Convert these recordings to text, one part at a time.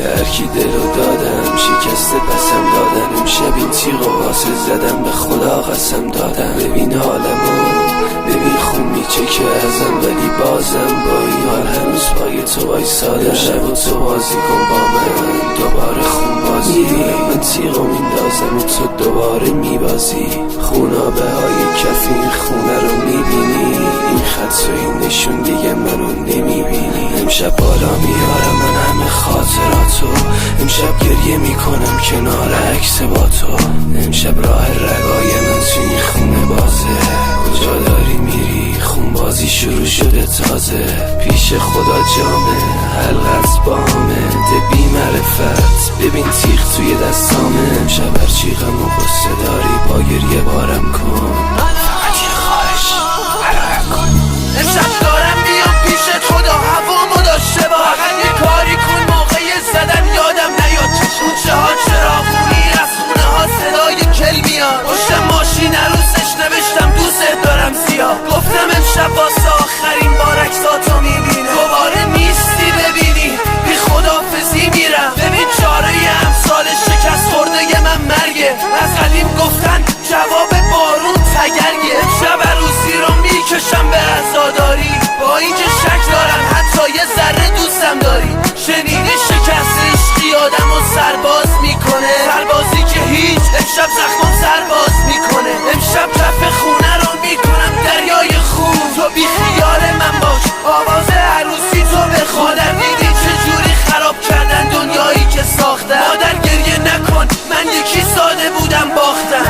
هرکی دلو دادم شکسته پسم دادن. امشب این تیغو واسه زدم به خدا قسم دادم. ببین حالمو ببین خون میچکه ازم ولی بازم با این حال هنوز پای تو وایسادم. شب و تو بازی کن با من دوباره خون بازی. من تیغو میندازم و تو دوباره میبازی. خونابه های کف این خونه رو میبینی. این خط و این نشون دیگه منو نمیبینی. امشب بالا میارم من همه خاطراتو. امشب گریه میکنم کنار عکس با تو. امشب راه رگای من تو این خونه بازه. کجا داری میری خون بازی شروع شده تازه. پیش خدا جامه حلقت بامه ده بی معرفت. ببین تیغ توی دستامه. امشب هرچی غم و غصه داری با گریه بارم کن. فقط یه خواهش برام کن. امشب دارم میام پیشت خدا هوامو داشته با. فقط یه کاری کن موقع زدن یادم نیاد کوچه ها چراغونی از خونه ها صدای کل میاد. پشت ماشین عروسش نوشتم دوست دارم زیاد. گفتم امشب واسه آخرین بار عکساتو میبینه. دوباره نیستی ببینی بی خدافزی میرم. ببین چاره امسال شکست خورده من مرگه. از قدیم گفتن جواب بارون تگرگه. امشب عروسی رو میکشم به عزاداری. با اینکه شک دارم حتی یه ذره دوستم داری. شنیدی شکست عشقی آدمو سرباز میکنه. سربازی که هیچ امشب زخمم سرباز میکنه. امشب کف خونه رو میکنم دریای خون. تو بی خیال من باش آواز عروسی تو بخون. مادر دیدی چجوری خراب کردن دنیایی که ساختن. مادر گریه نکن من یکی ساده بودم باختم.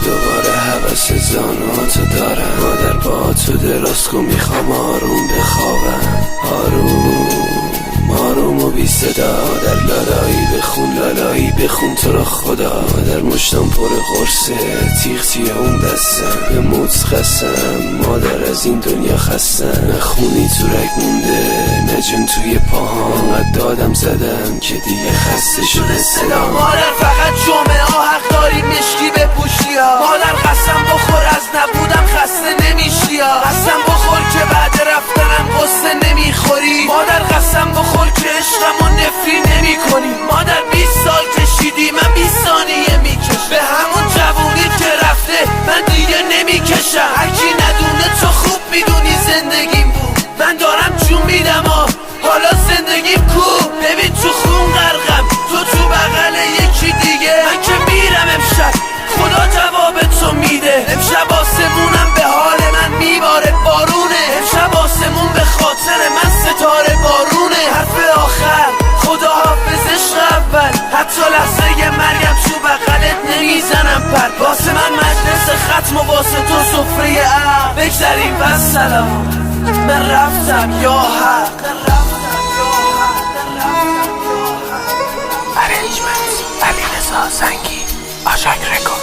دوباره حوث زانواتو دارم. مادر با تو دراز کن میخوام آروم بخوابم. آروم و بی صدا. مادر لالایی بخون لالایی بخون تو رو خدا. مادر مشتم پر قرصه تیغ توی اون دستم. به موت قسم مادر از این دنیا خستم. نه خونی تو رگ مونده نه جون توی پاهام. انقدر دادم زدم که دیگه خسته شده صدا. مادر فقط جمعه ها حق داری مشکی بپوشی ها. مادر قسم بخور از نبودم خسته نمیشی ها. قسم بخور که بعد رفتنم قصه نمیخوری. مادر قسم بخور که عشقمو نفری نمی کنی. مادر 20 سال کشیدی من 20 ثانیه میکشم. به همون جوونی که رفته من دیگه نمیکشم. هرکی ندونه تو خوب میدونی زندگیم بود. من دارم جون میدم حالا زندگیم کو. ببین تو خون غرقم تو بغل یکی دیگه. من که میرم امشب خدا جواب تو میده. امشب آسمونم به حال من میباره بارونه. امشب آسمون به خاطر من ستاره بارونه. حرف آخر خدا حافظ عشق اول. حتی لحظه مرگم تو بغلت نمیزنم پر. واسه من مجلس ختم و واسه تو سفره عقل. بگذریم بس سلام من رفتم یا حق. ارنجمنت علیرضا زنگی آشاک رکورد.